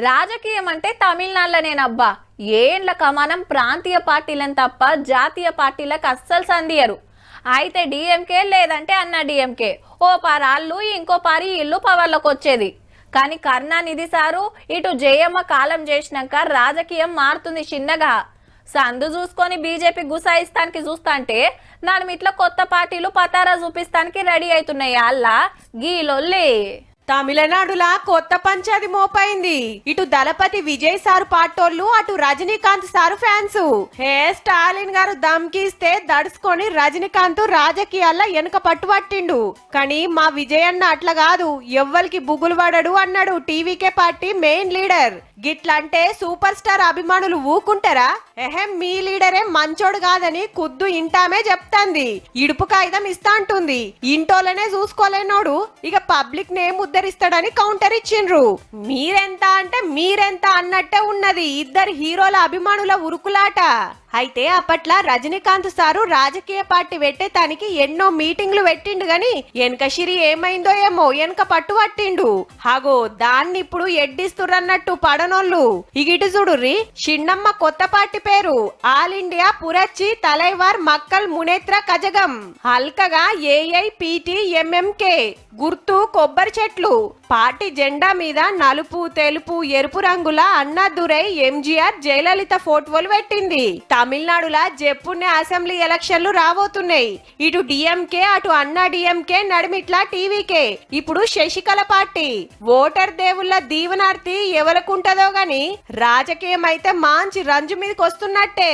రాజకీయం అంటే తమిళనాడులోనేనబ్బా. ఏండ్ల కమానం ప్రాంతీయ పార్టీలను తప్ప జాతీయ పార్టీలకు అస్సలు సంధియరు. అయితే డిఎంకే లేదంటే అన్న డిఎంకే, ఓ పారాళ్ళు ఇంకో పారి ఇల్లు పవర్లకు వచ్చేది. కానీ కరుణానిధి సారు ఇటు జయమ్మ కాలం చేసినాక రాజకీయం మారుతుంది చిన్నగా. సందు చూసుకొని బీజేపీ గుసాయిస్తానికి చూస్తాంటే నడుమిట్ల కొత్త పార్టీలు పతారా చూపిస్తానికి రెడీ అవుతున్నాయి. అల్లా గీలొల్లి తమిళనాడులా కొత్త పంచాది మోపైంది. ఇటు దళపతి విజయ్ సారు పాటోళ్ళు, అటు రజనీకాంత్ సారు ఫ్యాన్స్. స్టాలిన్ గారు దమ్కిస్తే దడుచుకొని రజనీకాంత్ రాజకీయాల్లో వెనుక పట్టుబట్టిండు. కానీ మా విజయ్ అన్న అట్లా కాదు, ఎవ్వరికి బుగులు పడడు అన్నాడు టీవీకే పార్టీ మెయిన్ లీడర్. గిట్లంటే సూపర్ స్టార్ అభిమానులు ఊకుంటారా? మీ లీడరే మంచోడు కాదని కుద్దు ఇంటామే చెప్తాంది. ఇడుపు కాగితం ఇస్తా అంటుంది. ఇంటోలనే చూసుకోలేనోడు ఇక పబ్లిక్ నేమ్ ఉద్ధరిస్తాడని కౌంటర్ ఇచ్చిండ్రు. మీరెంత అంటే మీరెంత అన్నట్టే ఉన్నది ఇద్దరు హీరోల అభిమానుల ఉరుకులాట. అయితే అప్పట్లా రజనీకాంత్ సారు రాజకీయ పార్టీ పెట్టే తనకి ఎన్నో మీటింగ్లు పెట్టిండు గాని వెనకశిరి ఏమైందో ఏమో వెనక పట్టు పట్టిండు. హాగో దాన్ని ఇప్పుడు ఎడ్డిస్తురన్నట్టు పడనోళ్ళు. ఇగిటి చూడుర్రి, చిన్నమ్మ కొత్త పార్టీ పేరు ఆల్ ఇండియా పురచ్చి తలైవార్ మక్కల్ మునేత్ర కజగం. హల్కగా ఏఐపిటిఎంఎంకే గుర్తు కొబ్బరి చెట్లు. పార్టీ జెండా మీద నలుపు తెలుపు ఎరుపు రంగుల అన్నాదురై ఎంజీఆర్ జయలలిత ఫోటోలు పెట్టింది. తమిళనాడులా జెప్పునే అసెంబ్లీ ఎలక్షన్లు రాబోతున్నాయి. ఇటు డిఎంకే అటు అన్నా డిఎంకే నడిమిట్లా టీవీకే. ఇప్పుడు శశికళ పార్టీ. ఓటర్ దేవుళ్ళ దీవనార్తి ఎవరికుంటదో గాని రాజకీయం అయితే మంచి రంజు మీదకి వస్తున్నట్టే.